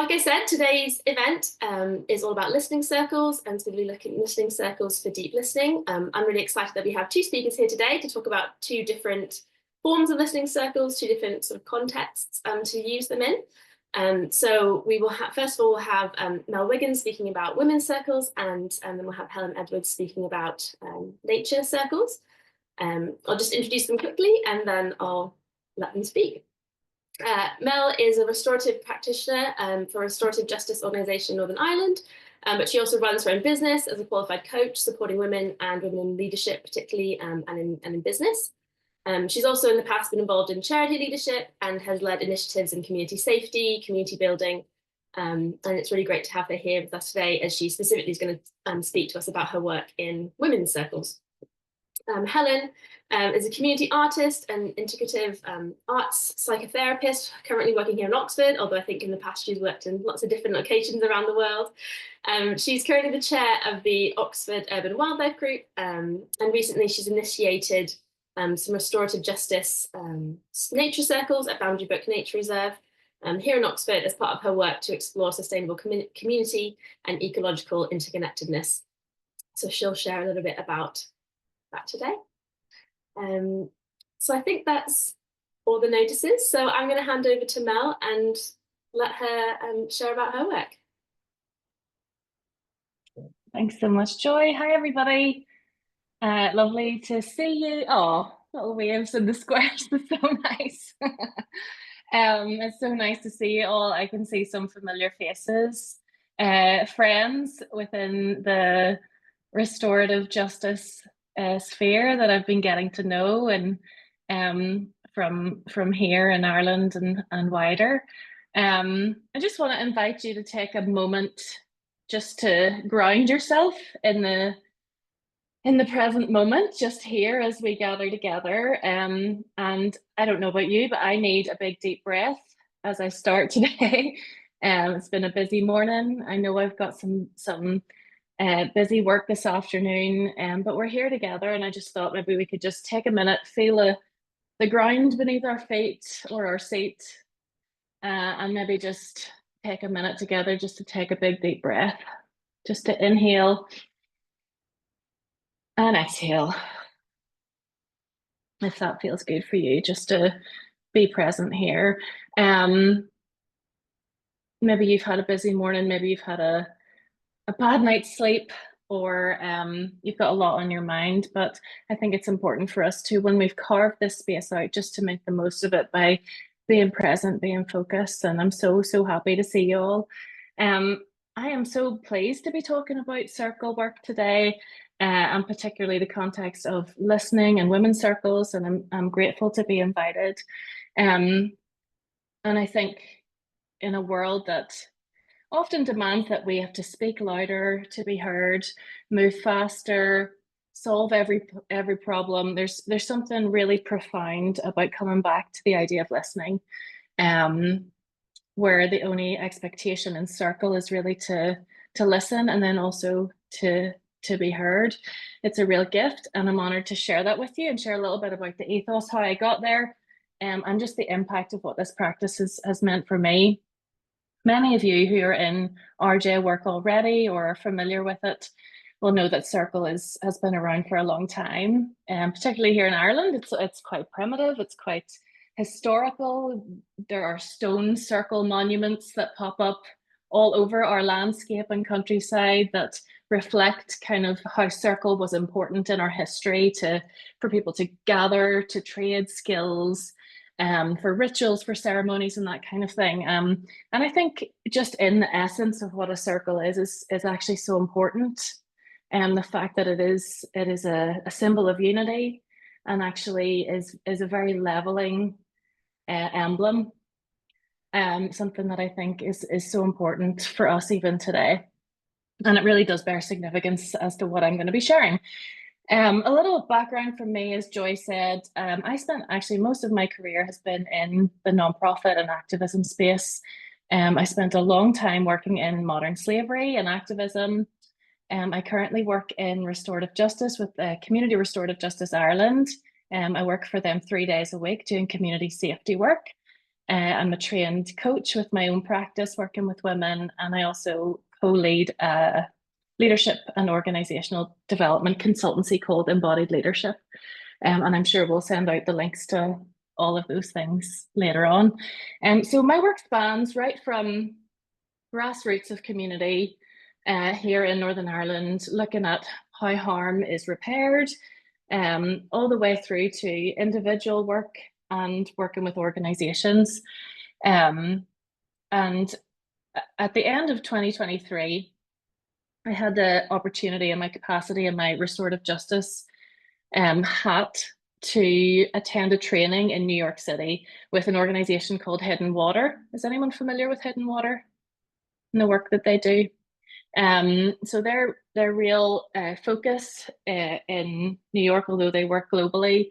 like I said, today's event is all about listening circles and specifically looking at listening circles for deep listening. I'm really excited that we have two speakers here today to talk about two different forms of listening circles, two different sort of contexts to use them in. So we will have, first of all, we'll have Mel Wiggins speaking about women's circles, and then we'll have Helen Edwards speaking about nature circles. I'll just introduce them quickly and then I'll let them speak. Mel is a restorative practitioner for a restorative justice organisation in Northern Ireland, but she also runs her own business as a qualified coach, supporting women and women in leadership, particularly and in business. She's also in the past been involved in charity leadership and has led initiatives in community safety, community building, and it's really great to have her here with us today, as she specifically is going to speak to us about her work in women's circles. Helen is a community artist and integrative arts psychotherapist, currently working here in Oxford, although I think in the past she's worked in lots of different locations around the world. She's currently the chair of the Oxford Urban Wildlife Group, and recently she's initiated some restorative justice nature circles at Boundary Brook Nature Reserve here in Oxford as part of her work to explore sustainable community and ecological interconnectedness. So she'll share a little bit about that today. So I think that's all the notices. So I'm going to hand over to Mel and let her share about her work. Thanks so much, Joy. Hi, everybody. Lovely to see you. Oh, little waves in the squares. It's so nice. It's so nice to see you all. I can see some familiar faces, friends within the restorative justice sphere that I've been getting to know, and from here in Ireland and wider. I just want to invite you to take a moment just to ground yourself in the present moment, just here as we gather together. And I don't know about you, but I need a big deep breath as I start today. It's been a busy morning. I know I've got some busy work this afternoon, but we're here together, and I just thought maybe we could just take a minute, feel the ground beneath our feet or our seat, and maybe just take a minute together just to take a big deep breath, just to inhale and exhale. If that feels good for you, just to be present here. Maybe you've had a busy morning, maybe you've had a bad night's sleep, or you've got a lot on your mind, but I think it's important for us to, when we've carved this space out, just to make the most of it by being present, being focused. And I'm so happy to see you all. I am so pleased to be talking about circle work today, and particularly the context of listening and women's circles, and I'm grateful to be invited. And I think in a world that often demands that we have to speak louder to be heard, move faster, solve every problem, there's something really profound about coming back to the idea of listening, where the only expectation in circle is really to listen, and then also to be heard. It's a real gift, and I'm honored to share that with you and share a little bit about the ethos, how I got there, and just the impact of what this practice has meant for me. Many of you who are in RJ work already or are familiar with it will know that circle has been around for a long time, and particularly here in Ireland, it's quite primitive, it's quite historical. There are stone circle monuments that pop up all over our landscape and countryside that reflect kind of how circle was important in our history, for people to gather, to trade skills, for rituals, for ceremonies, and that kind of thing. And I think just in the essence of what a circle is actually so important. And the fact that it is a symbol of unity, and actually is a very leveling emblem. Something that I think is so important for us even today. And it really does bear significance as to what I'm going to be sharing. A little background from me, as Joy said, I spent actually most of my career has been in the nonprofit and activism space. I spent a long time working in modern slavery and activism. I currently work in restorative justice with Community Restorative Justice Ireland. I work for them 3 days a week doing community safety work. I'm a trained coach with my own practice working with women, and I also co-lead a leadership and organizational development consultancy called Embodied Leadership. And I'm sure we'll send out the links to all of those things later on. So my work spans right from grassroots of community here in Northern Ireland, looking at how harm is repaired, all the way through to individual work and working with organizations. And at the end of 2023, I had the opportunity in my capacity in my restorative justice hat to attend a training in New York City with an organization called Hidden Water. Is anyone familiar with Hidden Water and the work that they do? So their real focus in New York, although they work globally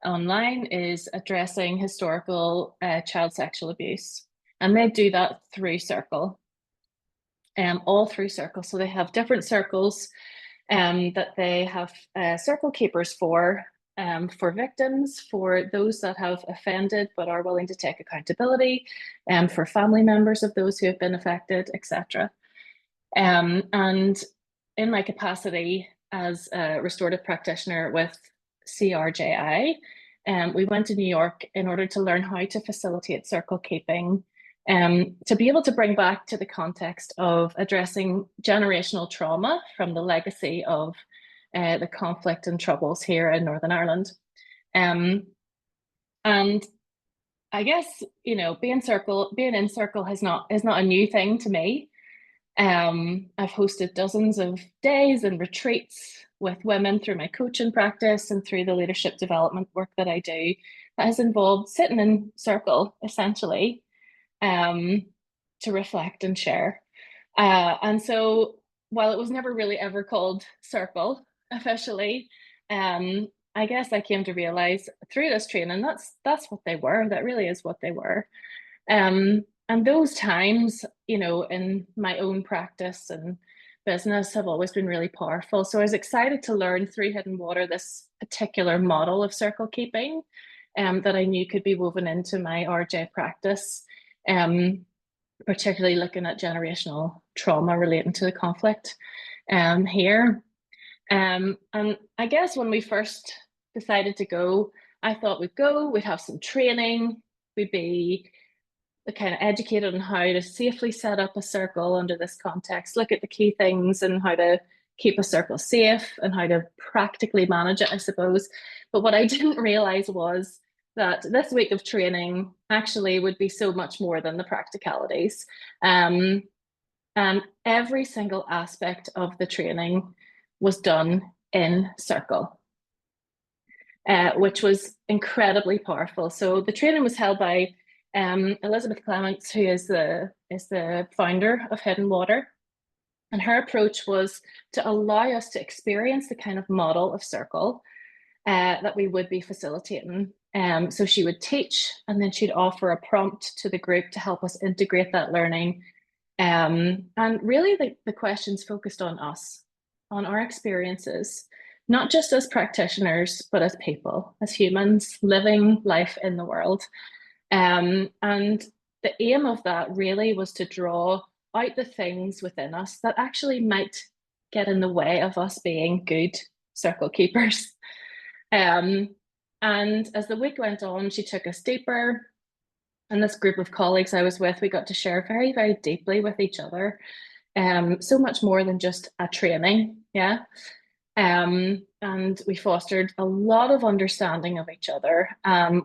online, is addressing historical child sexual abuse. And they do that through Circle, all through Circle. So they have different circles that they have circle keepers for victims, for those that have offended but are willing to take accountability, for family members of those who have been affected, etc. And in my capacity as a restorative practitioner with CRJI, we went to New York in order to learn how to facilitate circle keeping, to be able to bring back to the context of addressing generational trauma from the legacy of the conflict and troubles here in Northern Ireland. And I guess, you know, being in circle is not a new thing to me. I've hosted dozens of days and retreats with women through my coaching practice and through the leadership development work that I do that has involved sitting in circle, essentially, to reflect and share. And so while it was never really ever called Circle officially, I guess I came to realize through this training that's what they were. That really is what they were. And those times, you know, in my own practice and business have always been really powerful. So I was excited to learn through Hidden Water this particular model of circle keeping that I knew could be woven into my RJ practice, particularly looking at generational trauma relating to the conflict here. And I guess when we first decided to go, I thought we'd have some training, we'd be kind of educated on how to safely set up a circle under this context, look at the key things and how to keep a circle safe and how to practically manage it, I suppose. But what I didn't realize was that this week of training actually would be so much more than the practicalities. And every single aspect of the training was done in circle, which was incredibly powerful. So the training was held by Elizabeth Clements, who is the founder of Hidden Water. And her approach was to allow us to experience the kind of model of circle that we would be facilitating. So she would teach, and then she'd offer a prompt to the group to help us integrate that learning. And really the questions focused on us, on our experiences, not just as practitioners, but as people, as humans living life in the world. And the aim of that really was to draw out the things within us that actually might get in the way of us being good circle keepers. And as the week went on, she took us deeper. And this group of colleagues I was with, we got to share very, very deeply with each other. So much more than just a training, yeah. And we fostered a lot of understanding of each other.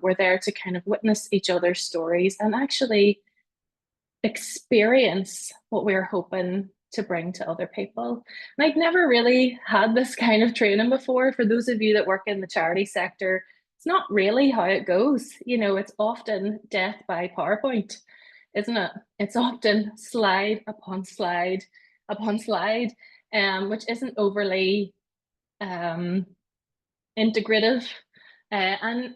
We're there to kind of witness each other's stories and actually experience what we were hoping to bring to other people. And I'd never really had this kind of training before. For those of you that work in the charity sector, it's not really how it goes. You know, it's often death by PowerPoint, isn't it? It's often slide upon slide upon slide, which isn't overly integrative and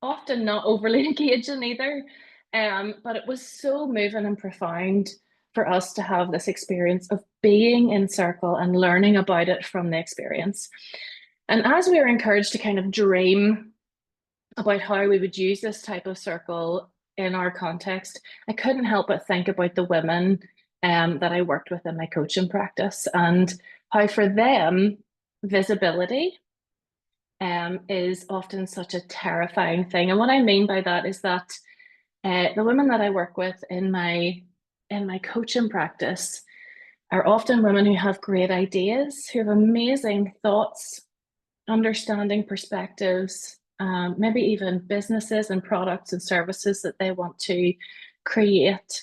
often not overly engaging either. But it was so moving and profound for us to have this experience of being in circle and learning about it from the experience. And as we were encouraged to kind of dream about how we would use this type of circle in our context, I couldn't help but think about the women that I worked with in my coaching practice, and how for them, visibility is often such a terrifying thing. And what I mean by that is that the women that I work with in my coaching practice are often women who have great ideas, who have amazing thoughts, understanding perspectives, maybe even businesses and products and services that they want to create.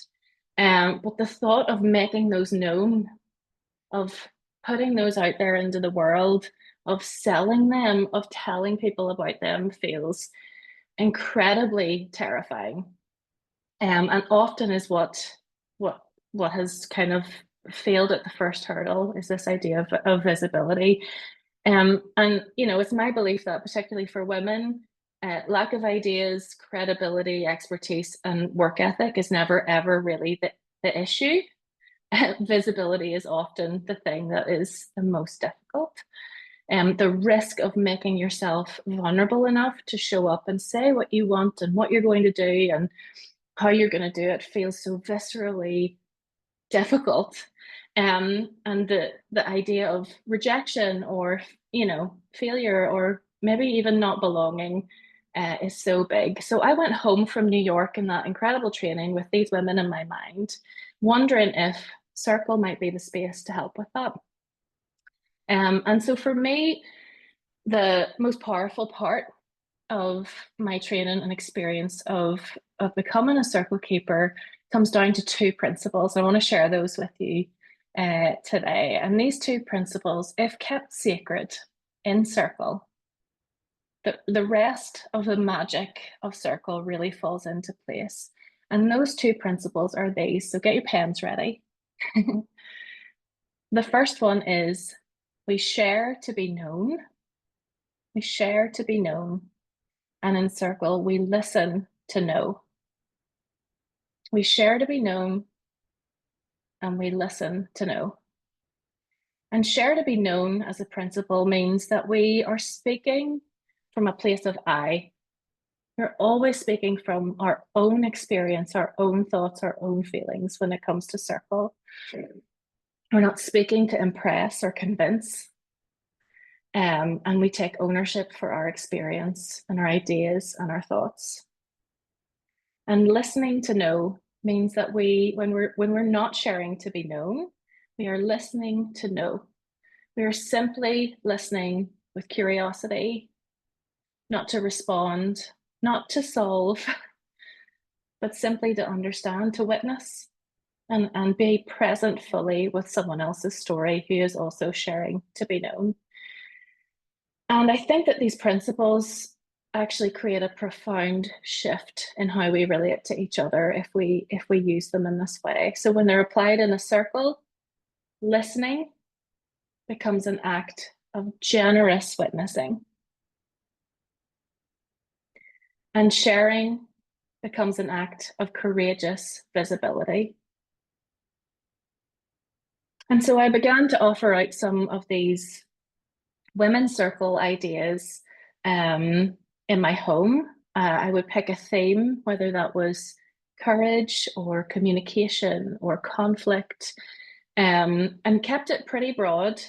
But the thought of making those known, of putting those out there into the world, of selling them, of telling people about them feels incredibly terrifying. And often is what has kind of failed at the first hurdle, is this idea of visibility. And it's my belief that particularly for women, lack of ideas, credibility, expertise, and work ethic is never ever really the issue. Visibility is often the thing that is the most difficult. The risk of making yourself vulnerable enough to show up and say what you want and what you're going to do and how you're going to do it feels so viscerally difficult. And the idea of rejection or failure or maybe even not belonging is so big. So I went home from New York in that incredible training with these women in my mind, wondering if Circle might be the space to help with that. And so for me, the most powerful part of my training and experience of becoming a circle keeper comes down to two principles. I want to share those with you today. And these two principles, if kept sacred in circle, the rest of the magic of circle really falls into place. And those two principles are these. So get your pens ready. The first one is we share to be known. We share to be known. And in circle, we listen to know. We share to be known and we listen to know. And share to be known as a principle means that we are speaking from a place of I. We're always speaking from our own experience, our own thoughts, our own feelings when it comes to circle. We're not speaking to impress or convince. And we take ownership for our experience and our ideas and our thoughts. And listening to know means that when we're not sharing to be known, we are listening to know. We are simply listening with curiosity, not to respond, not to solve, but simply to understand, to witness, and be present fully with someone else's story who is also sharing to be known. And I think that these principles actually create a profound shift in how we relate to each other if we use them in this way. So when they're applied in a circle, listening becomes an act of generous witnessing. And sharing becomes an act of courageous visibility. And so I began to offer out some of these women's circle ideas in my home. I would pick a theme, whether that was courage or communication or conflict, and kept it pretty broad.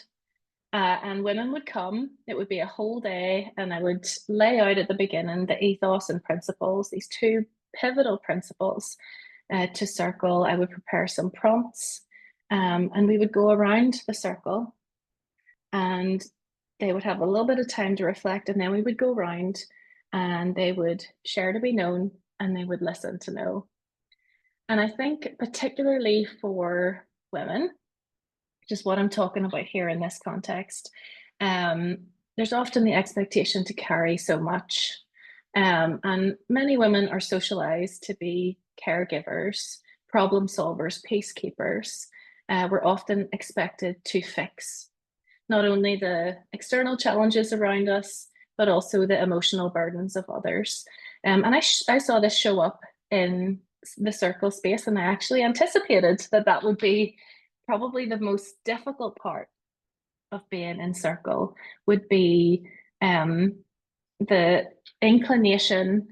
And women would come, it would be a whole day, and I would lay out at the beginning the ethos and principles, these two pivotal principles to circle. I would prepare some prompts, and we would go around the circle, and they would have a little bit of time to reflect, and then we would go around and they would share to be known and they would listen to know. And I think particularly for women, which is what I'm talking about here in this context, there's often the expectation to carry so much. And many women are socialized to be caregivers, problem solvers, peacekeepers. We're often expected to fix not only the external challenges around us, but also the emotional burdens of others. And I saw this show up in the circle space, and I actually anticipated that would be probably the most difficult part of being in circle, would be the inclination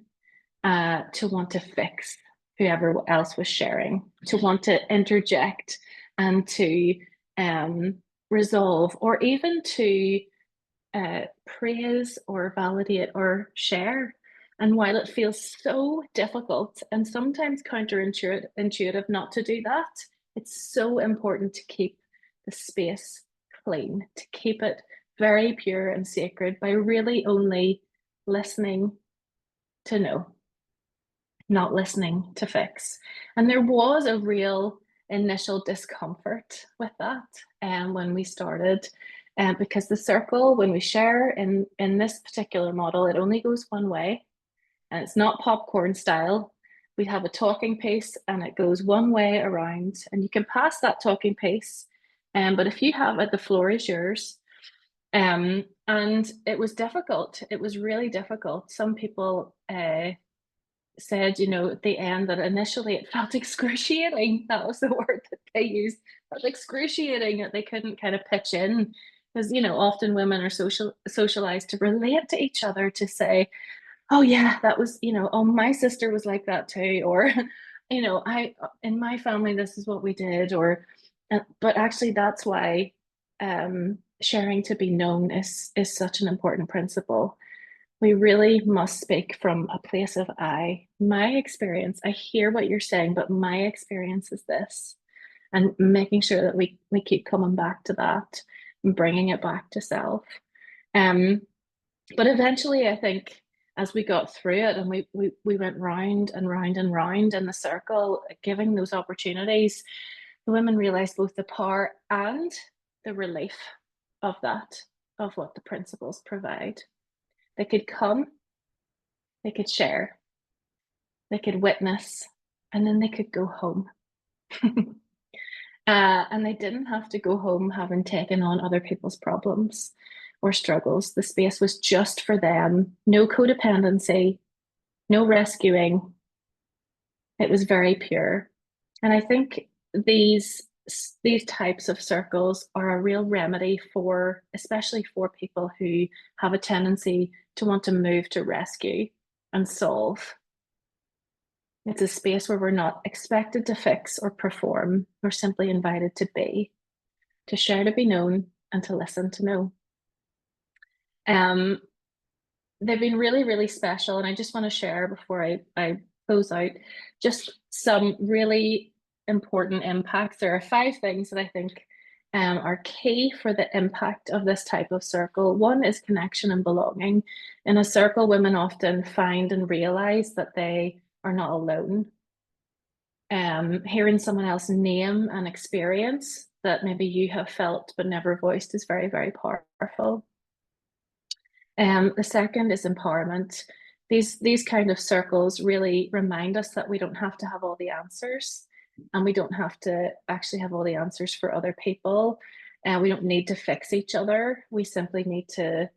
to want to fix whoever else was sharing, to want to interject and to resolve, or even to praise or validate or share. And while it feels so difficult and sometimes counterintuitive not to do that, it's so important to keep the space clean, to keep it very pure and sacred by really only listening to know, not listening to fix. And there was a real initial discomfort with that when we started. Because the circle, when we share in this particular model, it only goes one way, and it's not popcorn style. We have a talking piece and it goes one way around, and you can pass that talking piece. But if you have it, the floor is yours. And it was difficult. It was really difficult. Some people said, at the end, that initially it felt excruciating. That was the word that they used. It felt excruciating that they couldn't kind of pitch in, because often women are socialized to relate to each other, to say, oh yeah, that was, oh, my sister was like that too, or I, in my family, this is what we did, or but actually that's why sharing to be known is such an important principle. We really must speak from a place of my experience. I hear what you're saying, but my experience is this. And making sure that we keep coming back to that and bringing it back to self. But eventually, I think, as we got through it and we went round and round and round in the circle, giving those opportunities, the women realized both the power and the relief of that, of what the principles provide. They could come, they could share, they could witness, and then they could go home. And they didn't have to go home having taken on other people's problems or struggles. The space was just for them. No codependency, no rescuing. It was very pure. And I think these types of circles are a real remedy for, especially for people who have a tendency to want to move to rescue and solve. It's a space where we're not expected to fix or perform. We're simply invited to be, to share to be known, and to listen to know. They've been really, really special. And I just want to share, before I close out, just some really important impacts. There are 5 things that I think are key for the impact of this type of circle. One is connection and belonging. In a circle, women often find and realize that they are not alone. Hearing someone else name an experience that maybe you have felt but never voiced is very, very powerful. The second is empowerment. These kind of circles really remind us that we don't have to have all the answers, and we don't have to actually have all the answers for other people. And we don't need to fix each other. We simply need to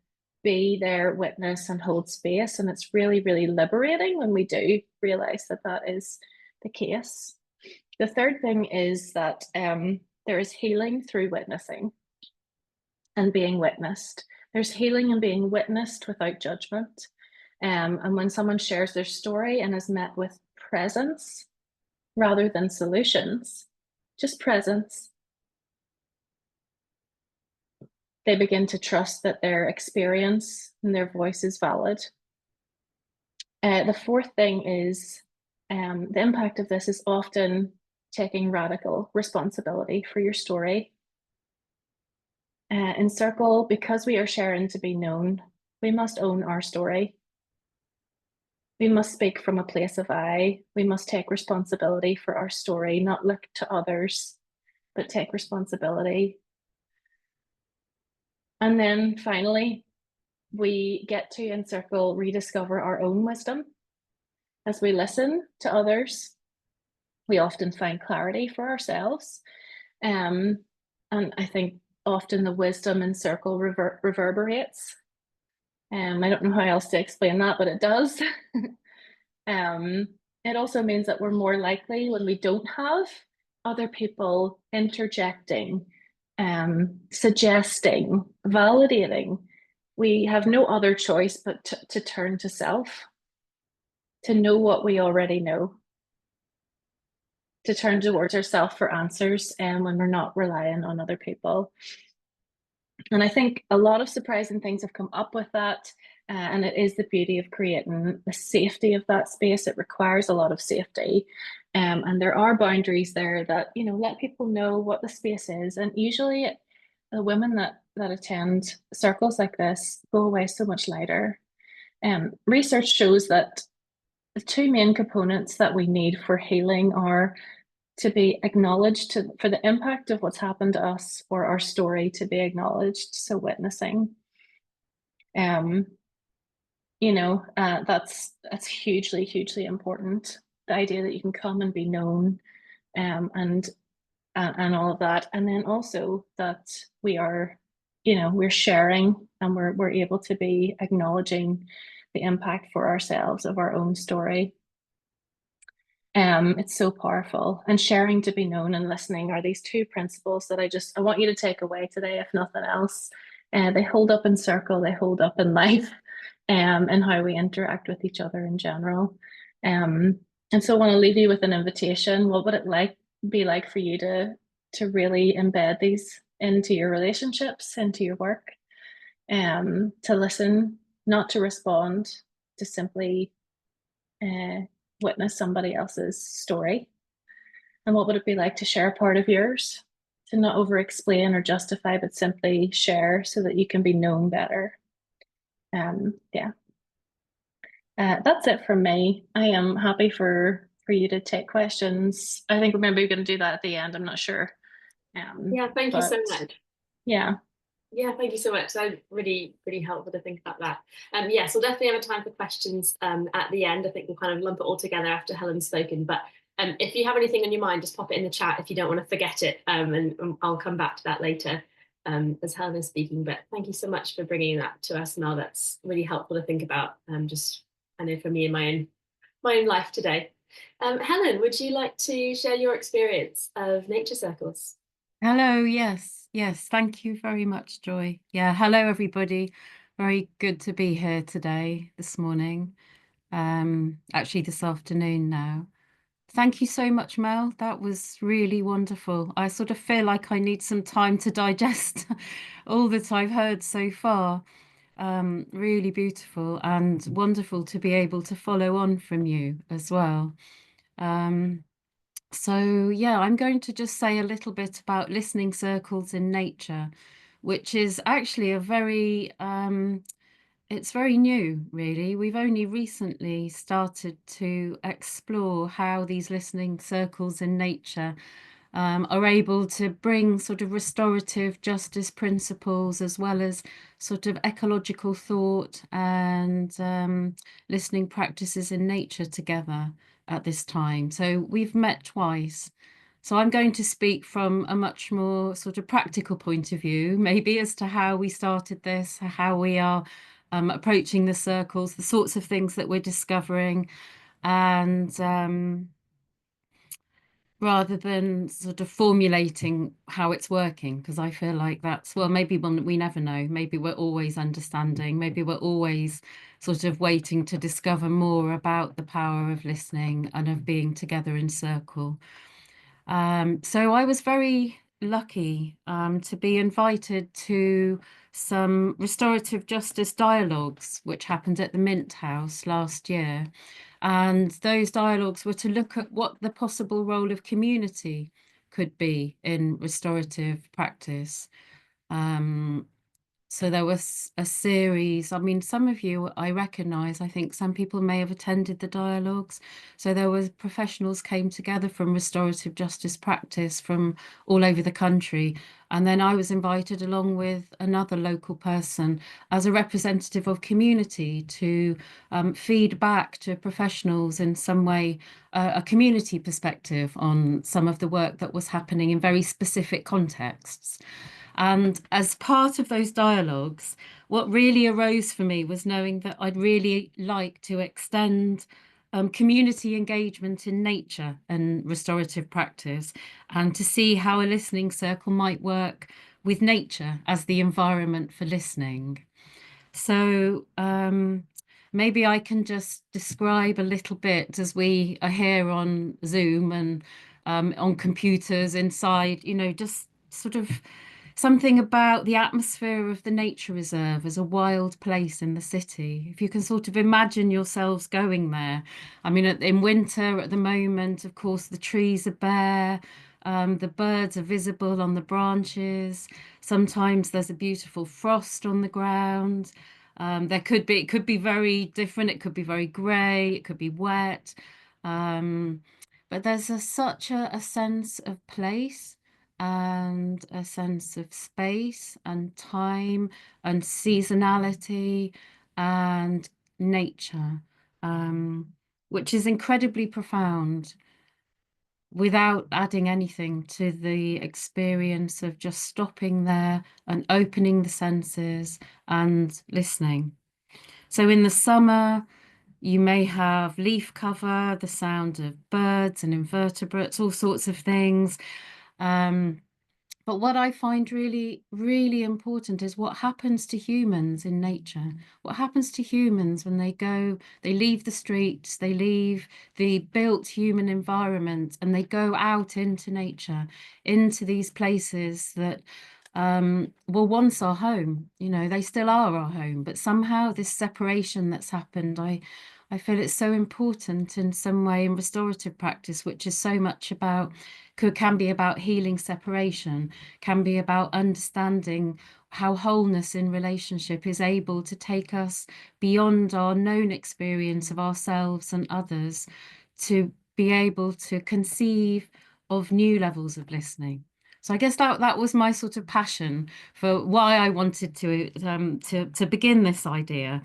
be there, witness, and hold space. And it's really, really liberating when we do realize that that is the case. The third thing is that there is healing through witnessing and being witnessed. There's healing in being witnessed without judgment. And when someone shares their story and is met with presence rather than solutions, just presence, they begin to trust that their experience and their voice is valid. The fourth thing is the impact of this is often taking radical responsibility for your story. In Circle, because we are sharing to be known, we must own our story. We must speak from a place of I. We must take responsibility for our story, not look to others, but take responsibility. And then finally, we get to, in Circle, rediscover our own wisdom. As we listen to others, we often find clarity for ourselves. And I think often the wisdom in Circle reverberates. I don't know how else to explain that, but it does. It also means that we're more likely, when we don't have other people interjecting, suggesting, validating, we have no other choice but to turn to self, to know what we already know. to turn towards ourselves for answers, and when we're not relying on other people. And I think a lot of surprising things have come up with that. And it is the beauty of creating the safety of that space. It requires a lot of safety. And there are boundaries there that, let people know what the space is. And usually the women that attend circles like this go away so much lighter. Research shows that the two main components that we need for healing are to be acknowledged, for the impact of what's happened to us or our story to be acknowledged. So witnessing, um, that's hugely important. The idea that you can come and be known, and all of that, and then also that we are, we're sharing, and we're able to be acknowledging the impact for ourselves of our own story. It's so powerful. And sharing to be known and listening are these two principles that I want you to take away today, if nothing else. They hold up in circle, they hold up in life, and how we interact with each other in general. And so I want to leave you with an invitation. What would it be like for you to really embed these into your relationships, into your work, to listen, not to respond, to simply witness somebody else's story? And what would it be like to share a part of yours? To not over explain or justify, but simply share so that you can be known better. Yeah. That's it from me. I am happy for you to take questions. I think we're maybe going to do that at the end. I'm not sure. Yeah, thank you so much. Yeah. Yeah, thank you so much. So really, really helpful to think about that. Yes, we'll definitely have a time for questions at the end. I think we'll kind of lump it all together after Helen's spoken. But if you have anything on your mind, just pop it in the chat if you don't want to forget it. And I'll come back to that later as Helen is speaking. But thank you so much for bringing that to us, Mel. That's really helpful to think about. I know for me in my own life today. Helen, would you like to share your experience of nature circles? Hello, yes, thank you very much, Joy. Yeah, hello everybody. Very good to be here today, this morning. Actually this afternoon now. Thank you so much, Mel. That was really wonderful. I sort of feel like I need some time to digest all that I've heard so far. Really beautiful and wonderful to be able to follow on from you as well. So yeah, I'm going to just say a little bit about listening circles in nature, which is actually it's very new, really. We've only recently started to explore how these listening circles in nature are able to bring sort of restorative justice principles as well as sort of ecological thought and listening practices in nature together at this time. So we've met twice. So I'm going to speak from a much more sort of practical point of view, maybe as to how we started this, how we are approaching the circles, the sorts of things that we're discovering, and rather than sort of formulating how it's working, because I feel like that's, well, maybe we never know. Maybe we're always understanding. Maybe we're always sort of waiting to discover more about the power of listening and of being together in circle. So I was very lucky to be invited to some restorative justice dialogues, which happened at the Mint House last year. And those dialogues were to look at what the possible role of community could be in restorative practice. So there was a series. I mean, some of you I recognise. I think some people may have attended the dialogues. So there was professionals came together from restorative justice practice from all over the country. And then I was invited along with another local person as a representative of community to feed back to professionals in some way a community perspective on some of the work that was happening in very specific contexts. And as part of those dialogues, what really arose for me was knowing that I'd really like to extend community engagement in nature and restorative practice, and to see how a listening circle might work with nature as the environment for listening. So maybe I can just describe a little bit, as we are here on Zoom and on computers inside, you know, just sort of something about the atmosphere of the nature reserve as a wild place in the city. If you can sort of imagine yourselves going there. I mean, in winter at the moment, of course, the trees are bare. The birds are visible on the branches. Sometimes there's a beautiful frost on the ground. It could be very different. It could be very grey. It could be wet. But there's such a sense of place and a sense of space and time and seasonality and nature, which is incredibly profound without adding anything to the experience of just stopping there and opening the senses and listening. So in the summer, you may have leaf cover, the sound of birds and invertebrates, all sorts of things. But what I find really, really important is what happens to humans in nature. What happens to humans when they leave the streets, they leave the built human environment, and they go out into nature, into these places that were once our home. You know, they still are our home, but somehow this separation that's happened, I feel it's so important in some way in restorative practice, which is so much about, can be about healing separation, can be about understanding how wholeness in relationship is able to take us beyond our known experience of ourselves and others to be able to conceive of new levels of listening. So I guess that was my sort of passion for why I wanted to begin this idea.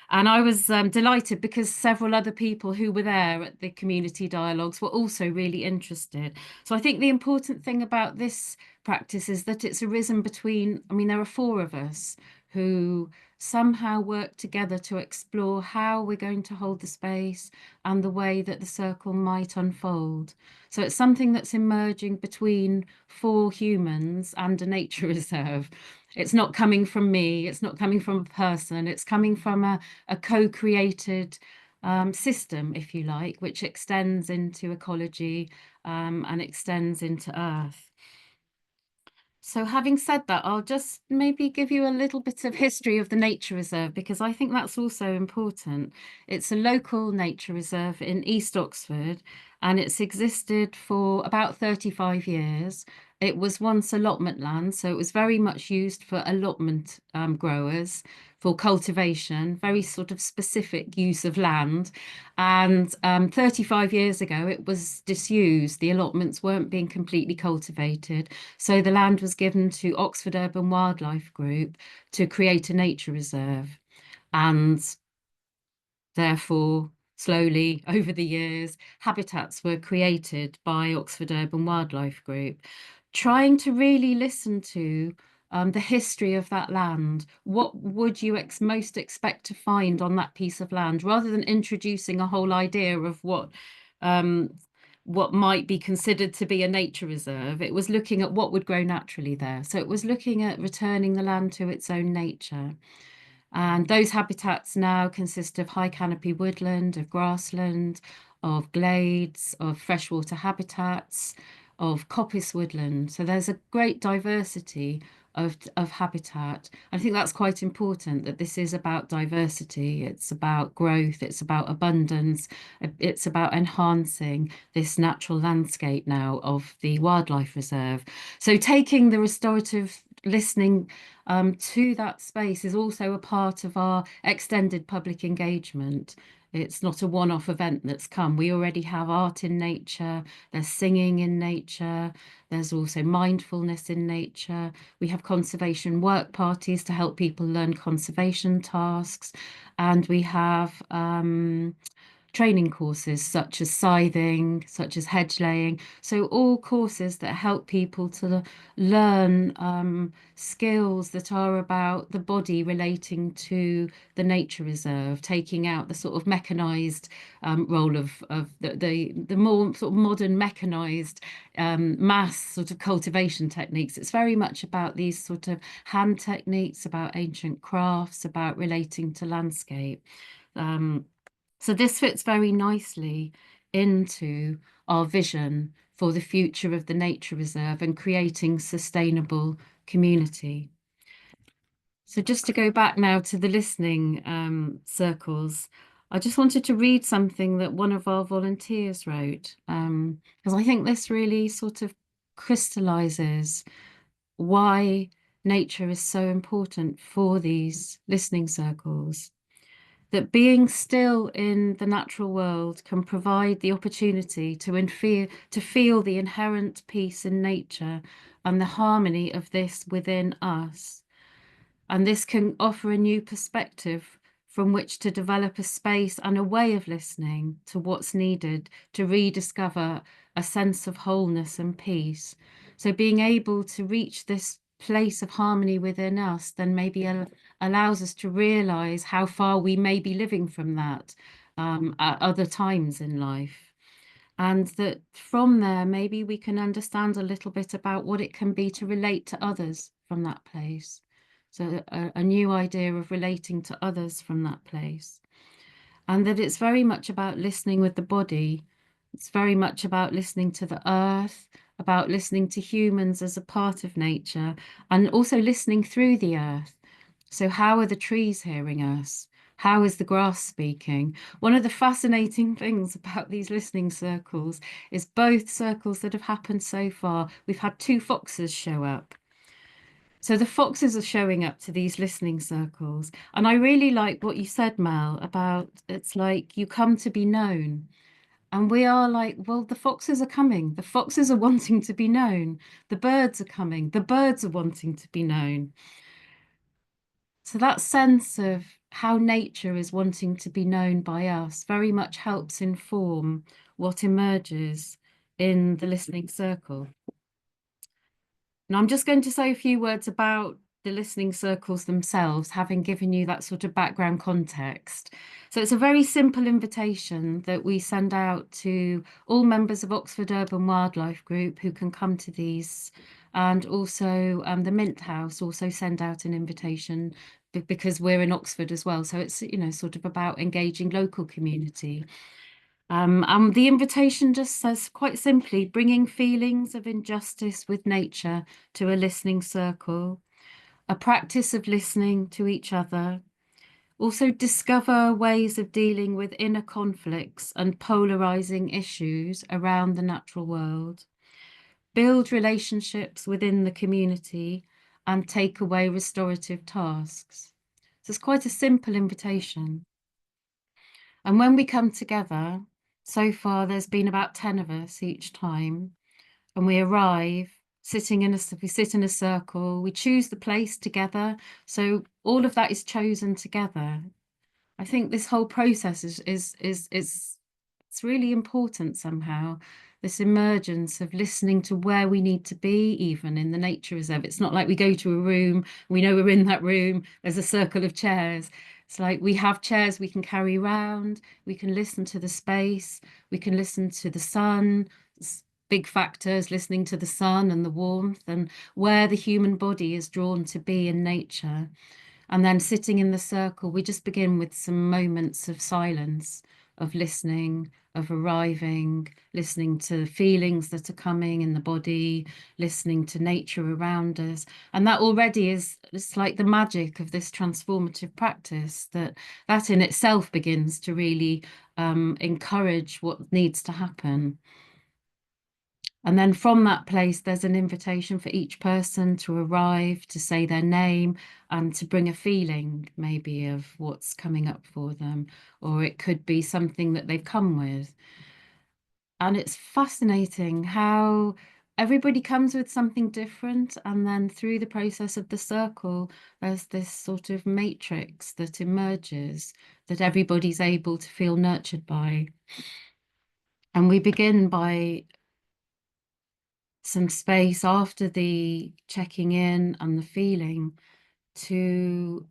And I was delighted because several other people who were there at the community dialogues were also really interested. So I think the important thing about this practice is that it's arisen between, I mean, there are four of us who somehow work together to explore how we're going to hold the space and the way that the circle might unfold. So it's something that's emerging between four humans and a nature reserve. It's not coming from me, it's not coming from a person, it's coming from a co-created system, if you like, which extends into ecology and extends into Earth. So having said that, I'll just maybe give you a little bit of history of the nature reserve, because I think that's also important. It's a local nature reserve in East Oxford, and it's existed for about 35 years. It was once allotment land, so it was very much used for allotment growers, for cultivation, very sort of specific use of land. And 35 years ago, it was disused. The allotments weren't being completely cultivated. So the land was given to Oxford Urban Wildlife Group to create a nature reserve. And therefore, slowly over the years, habitats were created by Oxford Urban Wildlife Group, trying to really listen to the history of that land. What would you most expect to find on that piece of land, rather than introducing a whole idea of what might be considered to be a nature reserve? It was looking at what would grow naturally there. So it was looking at returning the land to its own nature. And those habitats now consist of high canopy woodland, of grassland, of glades, of freshwater habitats, of coppice woodland. So there's a great diversity of habitat. I think that's quite important, that this is about diversity, it's about growth, it's about abundance, it's about enhancing this natural landscape now of the wildlife reserve. So taking the restorative listening to that space is also a part of our extended public engagement. It's not a one-off event that's come. We already have art in nature, there's singing in nature, there's also mindfulness in nature. We have conservation work parties to help people learn conservation tasks. And we have training courses such as scything, such as hedge laying. So all courses that help people to learn skills that are about the body relating to the nature reserve, taking out the sort of mechanized role of the more sort of modern mechanized mass sort of cultivation techniques. It's very much about these sort of hand techniques, about ancient crafts, about relating to landscape. So this fits very nicely into our vision for the future of the nature reserve and creating sustainable community. So just to go back now to the listening circles, I just wanted to read something that one of our volunteers wrote, because I think this really sort of crystallizes why nature is so important for these listening circles. That being still in the natural world can provide the opportunity to feel the inherent peace in nature and the harmony of this within us. And this can offer a new perspective from which to develop a space and a way of listening to what's needed to rediscover a sense of wholeness and peace. So being able to reach this place of harmony within us then maybe allows us to realize how far we may be living from that at other times in life. And that from there, maybe we can understand a little bit about what it can be to relate to others from that place. So a new idea of relating to others from that place. And that it's very much about listening with the body. It's very much about listening to the earth, about listening to humans as a part of nature, and also listening through the earth. So how are the trees hearing us? How is the grass speaking? One of the fascinating things about these listening circles is both circles that have happened so far. We've had 2 foxes show up. So the foxes are showing up to these listening circles. And I really like what you said, Mel, about it's like you come to be known. And we are like, well, the foxes are coming. The foxes are wanting to be known. The birds are coming. The birds are wanting to be known. So that sense of how nature is wanting to be known by us very much helps inform what emerges in the listening circle. And I'm just going to say a few words about the listening circles themselves, having given you that sort of background context. So it's a very simple invitation that we send out to all members of Oxford Urban Wildlife Group who can come to these. And also the Mint House also send out an invitation because we're in Oxford as well. So it's, you know, sort of about engaging local community. The invitation just says quite simply, bringing feelings of injustice with nature to a listening circle, a practice of listening to each other, also discover ways of dealing with inner conflicts and polarizing issues around the natural world, build relationships within the community, and take away restorative tasks. So it's quite a simple invitation. And when we come together, so far there's been about 10 of us each time, and we arrive we sit in a circle, we choose the place together. So all of that is chosen together. I think this whole process is it's really important somehow. This emergence of listening to where we need to be, even in the nature reserve. It's not like we go to a room, we know we're in that room, there's a circle of chairs. It's like we have chairs we can carry around, we can listen to the space, we can listen to the sun. Big factors, listening to the sun and the warmth and where the human body is drawn to be in nature. And then sitting in the circle, we just begin with some moments of silence, of listening, of arriving, listening to feelings that are coming in the body, listening to nature around us. And that already it's like the magic of this transformative practice that in itself begins to really encourage what needs to happen. And then from that place, there's an invitation for each person to arrive, to say their name, and to bring a feeling maybe of what's coming up for them, or it could be something that they've come with. And it's fascinating how everybody comes with something different. And then through the process of the circle, there's this sort of matrix that emerges that everybody's able to feel nurtured by. And we begin by some space after the checking in and the feeling to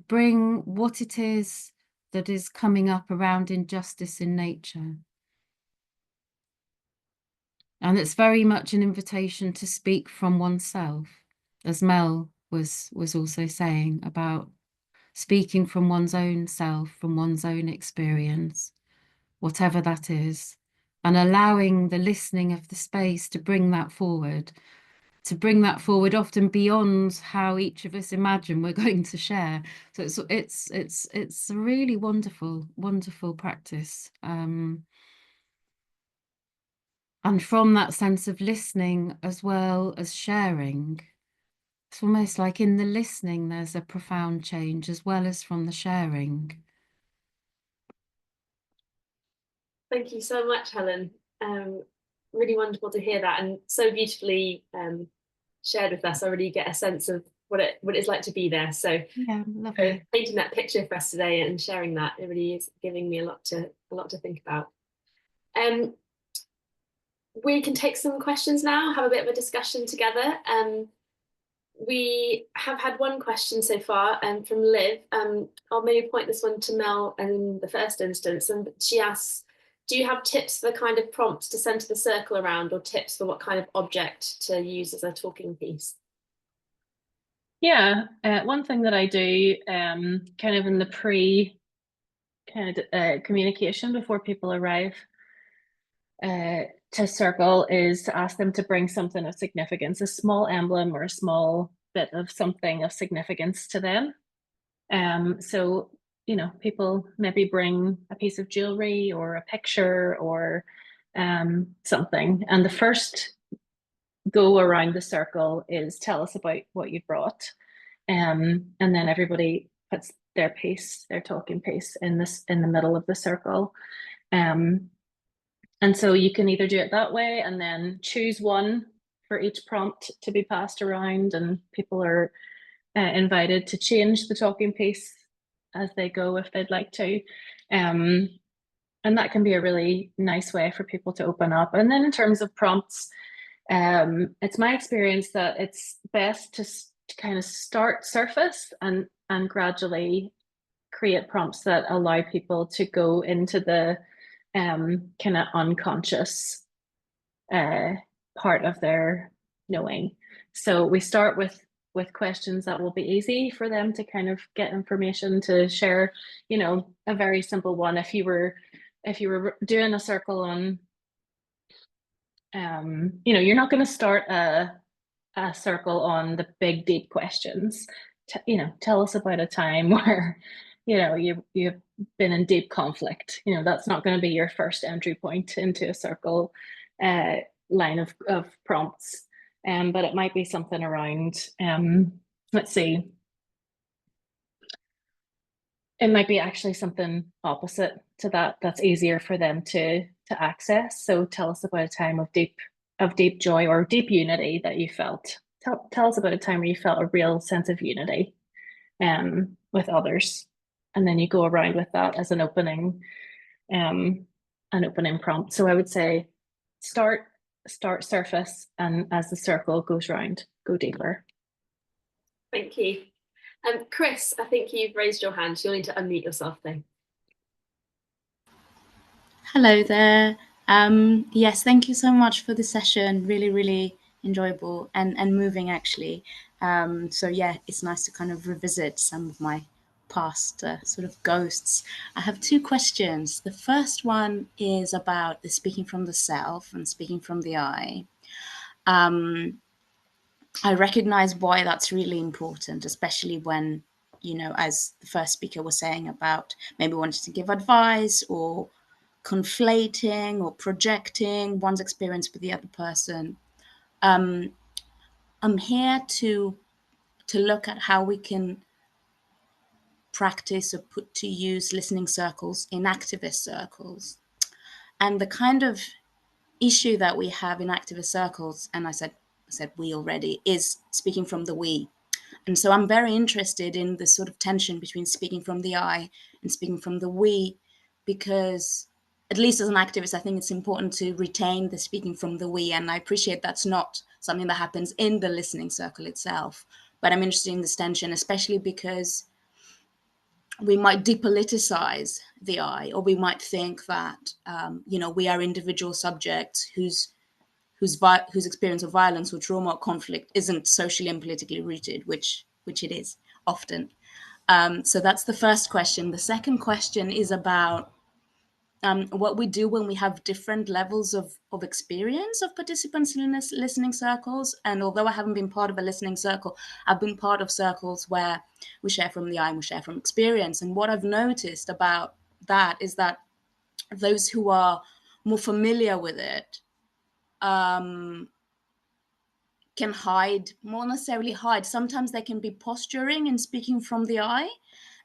bring what it is that is coming up around injustice in nature. And it's very much an invitation to speak from oneself, as Mel was also saying about speaking from one's own self, from one's own experience, whatever that is. and allowing the listening of the space to bring that forward, often beyond how each of us imagine we're going to share. So it's a really wonderful practice. And from that sense of listening as well as sharing, it's almost like in the listening there's a profound change as well as from the sharing. Thank you so much, Helen. Really wonderful to hear that, and so beautifully shared with us. I really get a sense of what it's like to be there. So yeah, lovely. Painting that picture for us today and sharing that, it really is giving me a lot to think about. We can take some questions now, have a bit of a discussion together. We have had one question so far from Liv. I'll maybe point this one to Mel in the first instance, and she asks, do you have tips for the kind of prompts to center the circle around, or tips for what kind of object to use as a talking piece? Yeah, one thing that I do kind of in the communication before people arrive to circle is to ask them to bring something of significance, a small emblem or a small bit of something of significance to them. So, you know, people maybe bring a piece of jewelry or a picture or something. And the first go around the circle is tell us about what you brought. And then everybody puts their talking piece in the middle of the circle. And so you can either do it that way and then choose one for each prompt to be passed around, and people are invited to change the talking piece as they go if they'd like to. And that can be a really nice way for people to open up. And then in terms of prompts, it's my experience that it's best to kind of start surface and gradually create prompts that allow people to go into the kind of unconscious part of their knowing. So we start with questions that will be easy for them to kind of get information to share. You know, a very simple one. If you were doing a circle on, you know, you're not going to start a circle on the big deep questions. You know, tell us about a time where, you know, you've been in deep conflict. You know, that's not going to be your first entry point into a circle line of prompts. But it might be something around, let's see, it might be actually something opposite to that that's easier for them to access. So tell us about a time of deep joy or deep unity that you felt. Tell us about a time where you felt a real sense of unity with others. And then you go around with that as an opening prompt. So I would say start surface, and as the circle goes round, go deeper. Thank you. Chris, I think you've raised your hand. You'll need to unmute yourself though. Hello there. Yes, thank you so much for the session. Really, really enjoyable and moving actually. So yeah, it's nice to kind of revisit some of my past sort of ghosts. I have two questions. The first one is about the speaking from the self and speaking from the I. I recognize why that's really important, especially when, you know, as the first speaker was saying about maybe wanting to give advice or conflating or projecting one's experience with the other person. I'm here to look at how we can practice or put to use listening circles in activist circles. And the kind of issue that we have in activist circles, and I said we already, is speaking from the we. And so I'm very interested in the sort of tension between speaking from the I and speaking from the we, because at least as an activist, I think it's important to retain the speaking from the we. And I appreciate that's not something that happens in the listening circle itself. But I'm interested in this tension, especially because we might depoliticize the I, or we might think that, you know, we are individual subjects whose experience of violence or trauma or conflict isn't socially and politically rooted, which it is often. So that's the first question. The second question is about what we do when we have different levels of experience of participants in listening circles. And although I haven't been part of a listening circle, I've been part of circles where we share from the I and we share from experience. And what I've noticed about that is that those who are more familiar with it can hide, more necessarily hide. Sometimes they can be posturing and speaking from the I,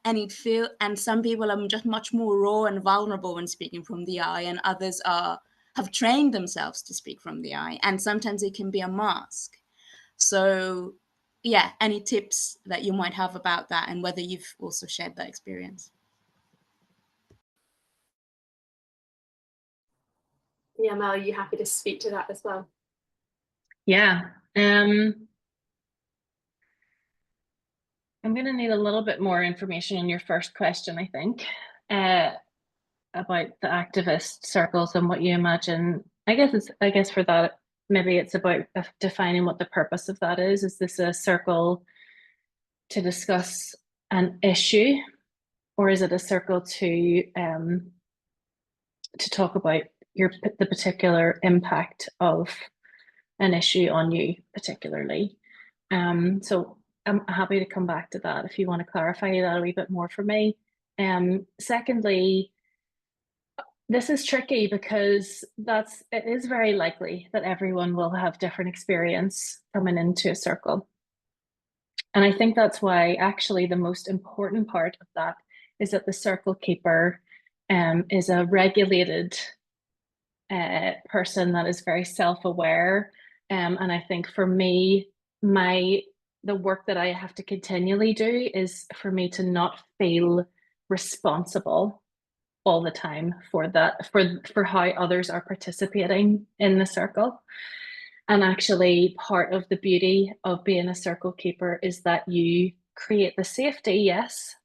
and some people are just much more raw and vulnerable when speaking from the I, and others have trained themselves to speak from the I, and sometimes it can be a mask. So yeah, any tips that you might have about that, and whether you've also shared that experience? Yeah, Mel, are you happy to speak to that as well? Yeah. I'm going to need a little bit more information on your first question, I think, about the activist circles and what you imagine. I guess for that, maybe it's about defining what the purpose of that is. Is this a circle to discuss an issue, or is it a circle to talk about the particular impact of an issue on you particularly? So I'm happy to come back to that if you want to clarify that a wee bit more for me. Secondly, this is tricky because it is very likely that everyone will have different experience coming into a circle. And I think that's why actually the most important part of that is that the circle keeper is a regulated person that is very self-aware. And I think for me, the work that I have to continually do is for me to not feel responsible all the time for how others are participating in the circle. And actually part of the beauty of being a circle keeper is that you create the safety. Yes,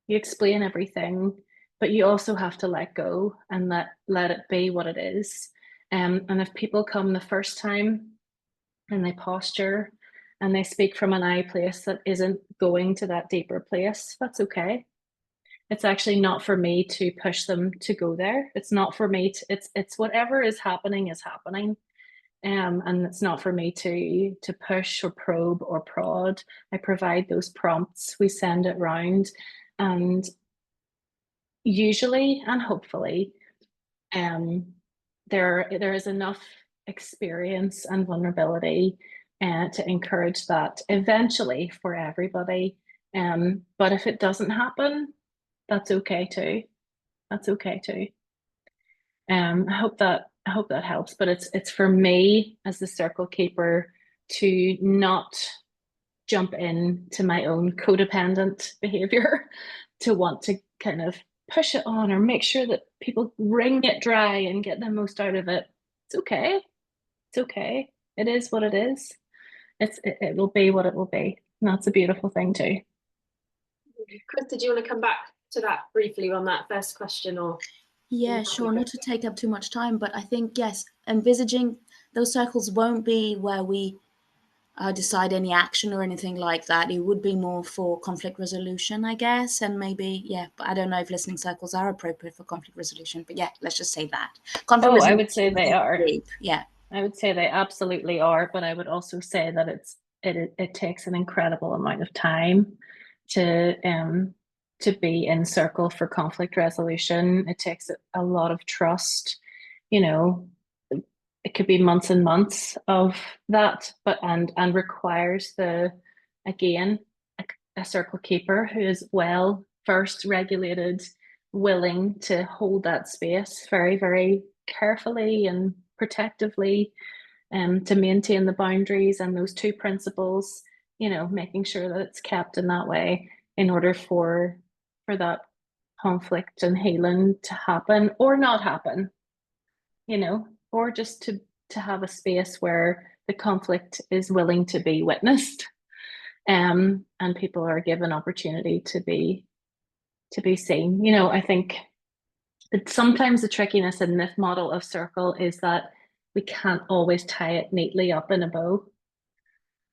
you explain everything, but you also have to let go and let it be what it is. And if people come the first time and they posture and they speak from an I place that isn't going to that deeper place, that's okay. It's actually not for me to push them to go there. It's not for me to, it's whatever is happening. And it's not for me to push or probe or prod. I provide those prompts, we send it round, and usually and hopefully there is enough experience and vulnerability to encourage that eventually for everybody. But if it doesn't happen, that's okay too. That's okay too. I hope that helps. But it's for me as the circle keeper to not jump into my own codependent behavior, to want to kind of push it on or make sure that people wring it dry and get the most out of it. It's okay. It's okay. It is what it is. It will be what it will be. And that's a beautiful thing too. Chris, did you want to come back to that briefly on that first question? Or yeah, sure, not to take up too much time, but I think, yes, envisaging those circles won't be where we decide any action or anything like that. It would be more for conflict resolution, I guess, and maybe, yeah, but I don't know if listening circles are appropriate for conflict resolution, but yeah, let's just say that. Conflict I would say they are. Deep. Yeah. I would say they absolutely are, but I would also say that it takes an incredible amount of time to be in circle for conflict resolution. It takes a lot of trust, it could be months and months of that, but and requires again a circle keeper who is well first regulated, willing to hold that space very, very carefully and protectively, to maintain the boundaries and those two principles, making sure that it's kept in that way in order for that conflict and healing to happen or not happen, or just to have a space where the conflict is willing to be witnessed, and people are given opportunity to be seen. I think that sometimes the trickiness in this model of circle is that we can't always tie it neatly up in a bow.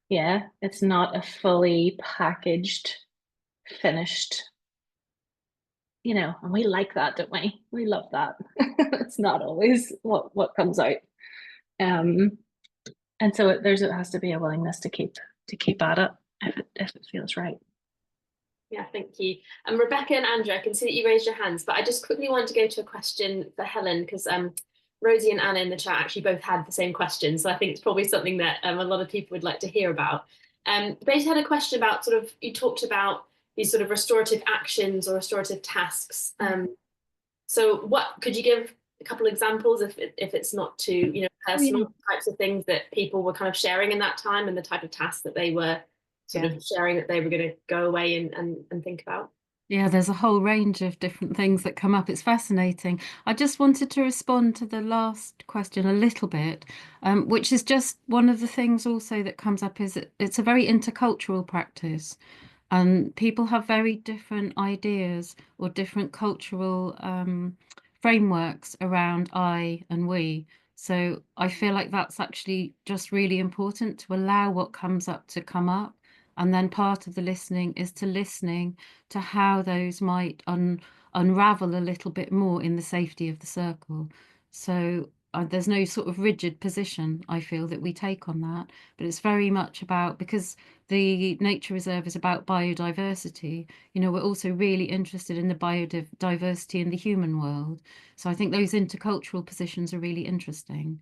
Yeah, it's not a fully packaged, finished you know, and we like that, don't we? We love that. It's not always what comes out. And so it has to be a willingness to keep at it if it feels right. Yeah, thank you. Rebecca and Andrew, I can see that you raised your hands, but I just quickly want to go to a question for Helen, because Rosie and Anna in the chat actually both had the same question. So I think it's probably something that a lot of people would like to hear about. Basically had a question about sort of, you talked about these sort of restorative actions or restorative tasks. So what, could you give a couple of examples if it's not too, you know, personal types of things that people were kind of sharing in that time, and the type of tasks that they were sort of sharing that they were going to go away and think about? Yeah, there's a whole range of different things that come up. It's fascinating. I just wanted to respond to the last question a little bit, which is just one of the things also that comes up is it's a very intercultural practice, and people have very different ideas or different cultural frameworks around I and we. So I feel like that's actually just really important to allow what comes up to come up. And then part of the listening is to listening to how those might unravel a little bit more in the safety of the circle. So there's no sort of rigid position, I feel, that we take on that, but it's very much about, because the nature reserve is about biodiversity, you know, we're also really interested in the biodiversity in the human world. So I think those intercultural positions are really interesting.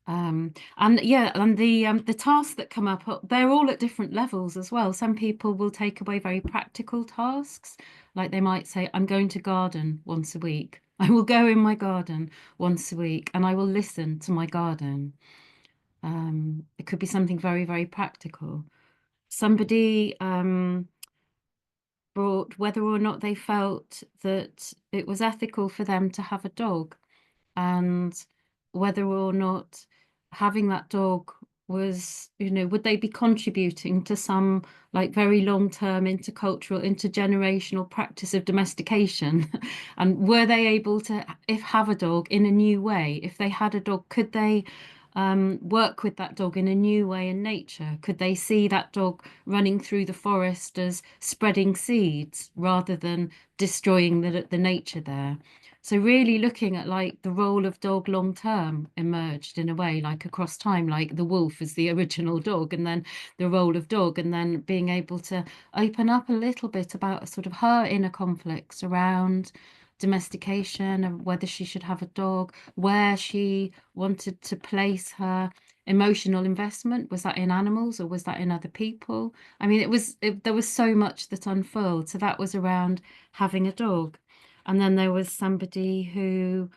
And yeah, and the tasks that come up, they're all at different levels as well. Some people will take away very practical tasks, like they might say, I'm going to garden once a week. I will go in my garden once a week and I will listen to my garden. It could be something very, very practical. Somebody brought whether or not they felt that it was ethical for them to have a dog, and whether or not having that dog was, you know, would they be contributing to some like very long-term intercultural, intergenerational practice of domestication? And were they able to, if have a dog in a new way, if they had a dog, could they work with that dog in a new way in nature? Could they see that dog running through the forest as spreading seeds rather than destroying the nature there? So really looking at like the role of dog long term emerged in a way, like across time, like the wolf is the original dog, and then the role of dog, and then being able to open up a little bit about sort of her inner conflicts around domestication and whether she should have a dog, where she wanted to place her emotional investment. Was that in animals or was that in other people? I mean, there was so much that unfurled. So that was around having a dog. And then there was somebody who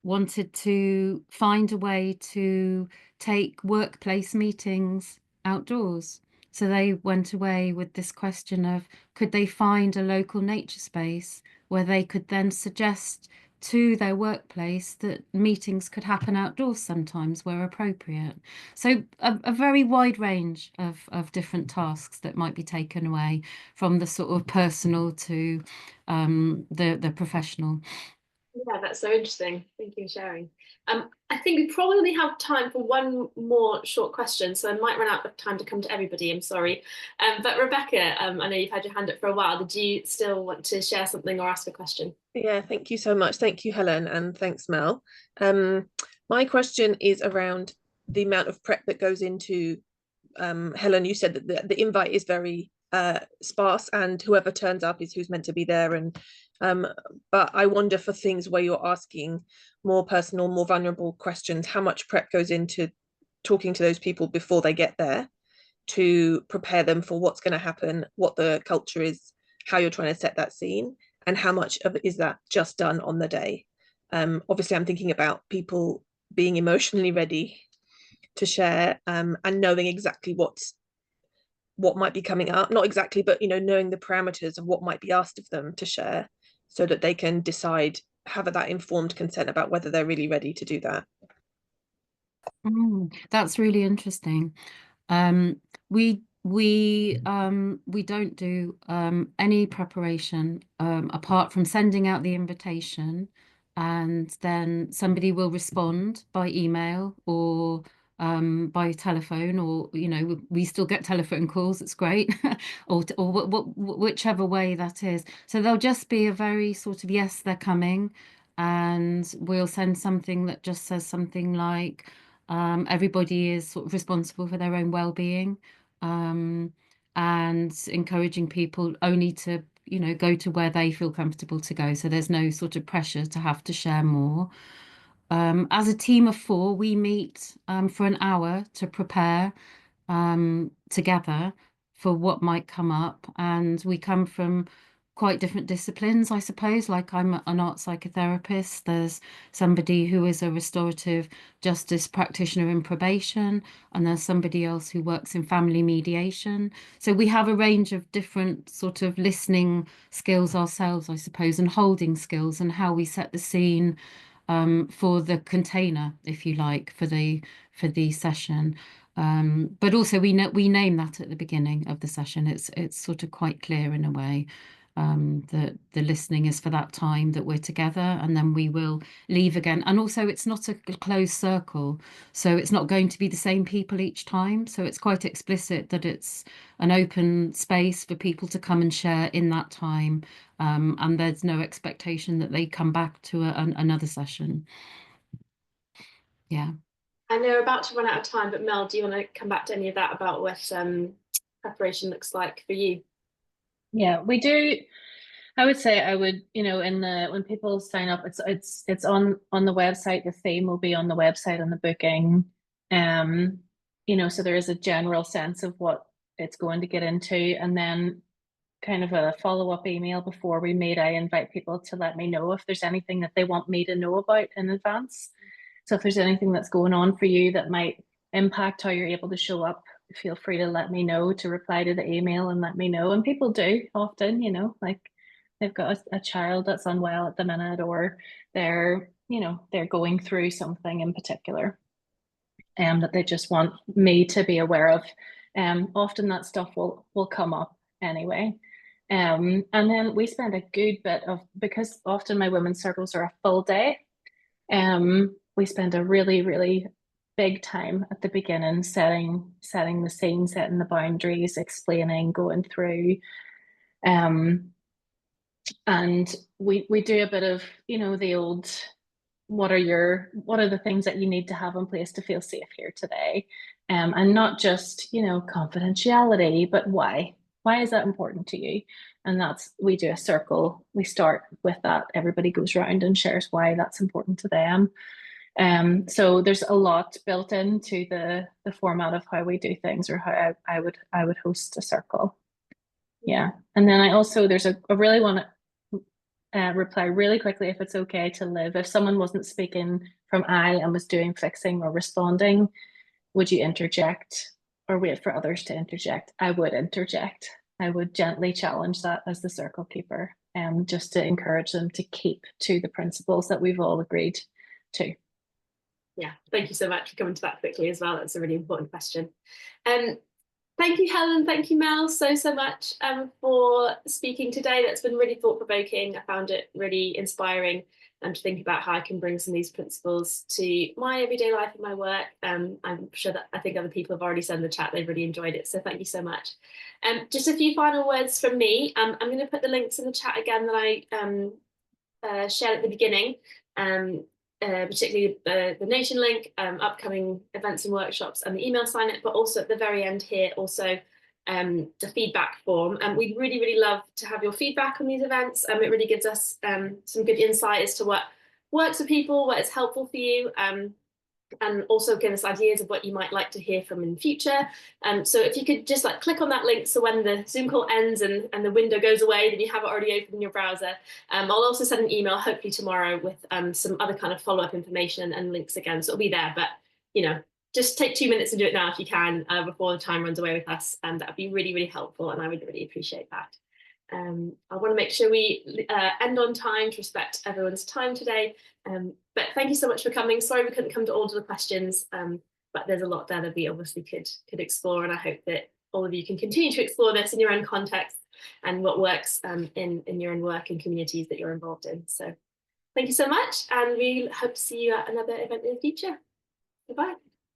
wanted to find a way to take workplace meetings outdoors. So they went away with this question of, could they find a local nature space where they could then suggest to their workplace that meetings could happen outdoors sometimes where appropriate. So a very wide range of different tasks that might be taken away from the sort of personal to the professional. Yeah, that's so interesting. Thank you for sharing. I think we probably have time for one more short question, so I might run out of time to come to everybody. I'm sorry. But Rebecca, I know you've had your hand up for a while. Did you still want to share something or ask a question? Yeah, thank you so much. Thank you, Helen, and thanks, Mel. My question is around the amount of prep that goes into, Helen, you said that the invite is very sparse and whoever turns up is who's meant to be there. And but I wonder, for things where you're asking more personal, more vulnerable questions, how much prep goes into talking to those people before they get there to prepare them for what's going to happen, what the culture is, how you're trying to set that scene, and how much of it is that just done on the day? Obviously, I'm thinking about people being emotionally ready to share, and knowing exactly what might be coming up, not exactly, but knowing the parameters of what might be asked of them to share, so that they can decide, have that informed consent about whether they're really ready to do that. That's really interesting. We don't do any preparation apart from sending out the invitation, and then somebody will respond by email or by telephone, or we still get telephone calls, it's great, or whichever way that is. So there'll just be a very sort of, yes, they're coming, and we'll send something that just says something like everybody is sort of responsible for their own well-being, and encouraging people only to go to where they feel comfortable to go, so there's no sort of pressure to have to share more. As a team of 4, we meet for an hour to prepare together for what might come up. And we come from quite different disciplines, I suppose. Like, I'm an art psychotherapist. There's somebody who is a restorative justice practitioner in probation, and there's somebody else who works in family mediation. So we have a range of different sort of listening skills ourselves, I suppose, and holding skills, and how we set the scene for the container, if you like, for the session. But also we name that at the beginning of the session. It's sort of quite clear in a way that the listening is for that time that we're together, and then we will leave again. And also it's not a closed circle, so it's not going to be the same people each time. So it's quite explicit that it's an open space for people to come and share in that time. And there's no expectation that they come back to another session. Yeah. I know we're about to run out of time, but Mel, do you want to come back to any of that about what preparation looks like for you? Yeah, we do. I would say I would, when people sign up, it's on the website. The theme will be on the website on the booking. So there is a general sense of what it's going to get into, and then kind of a follow-up email before we meet. I invite people to let me know if there's anything that they want me to know about in advance. So if there's anything that's going on for you that might impact how you're able to show up, feel free to let me know, to reply to the email and let me know. And people do often, like they've got a child that's unwell at the minute, or they're going through something in particular that they just want me to be aware of. Often that stuff will come up anyway. And then we spend a good bit of, because often my women's circles are a full day, we spend a really, really big time at the beginning setting the scene, setting the boundaries, explaining, going through. And we do a bit of, the old, what are the things that you need to have in place to feel safe here today? And not just, confidentiality, but why? Why is that important to you? And we do a circle. We start with that. Everybody goes around and shares why that's important to them. So there's a lot built into the format of how we do things, or how I would host a circle. Yeah. And then I really want to reply really quickly, if it's okay, to Liv. If someone wasn't speaking from I and was doing fixing or responding, would you interject or wait for others to interject? I would interject. I would gently challenge that as the circle keeper, just to encourage them to keep to the principles that we've all agreed to. Yeah, thank you so much for coming to that quickly as well. That's a really important question. Thank you, Helen. Thank you, Mel, so much for speaking today. That's been really thought-provoking. I found it really inspiring to think about how I can bring some of these principles to my everyday life and my work. I'm sure that I think other people have already said in the chat they've really enjoyed it, so thank you so much. Just a few final words from me. I'm going to put the links in the chat again that I shared at the beginning. Particularly the donation link, upcoming events and workshops, and the email sign up, but also at the very end here, also the feedback form. And we'd really, really love to have your feedback on these events. It really gives us some good insight as to what works for people, what is helpful for you, and also give us ideas of what you might like to hear from in the future. So if you could just click on that link, so when the Zoom call ends and the window goes away, then you have it already open in your browser. I'll also send an email hopefully tomorrow with some other kind of follow-up information and links again, so it'll be there. But just take 2 minutes to do it now if you can, before the time runs away with us, and that would be really, really helpful, and I would really appreciate that. I want to make sure we end on time to respect everyone's time today. But thank you so much for coming. Sorry we couldn't come to all of the questions, but there's a lot there that we obviously could explore, and I hope that all of you can continue to explore this in your own context and what works in your own work and communities that you're involved in. So thank you so much, and we hope to see you at another event in the future. Goodbye.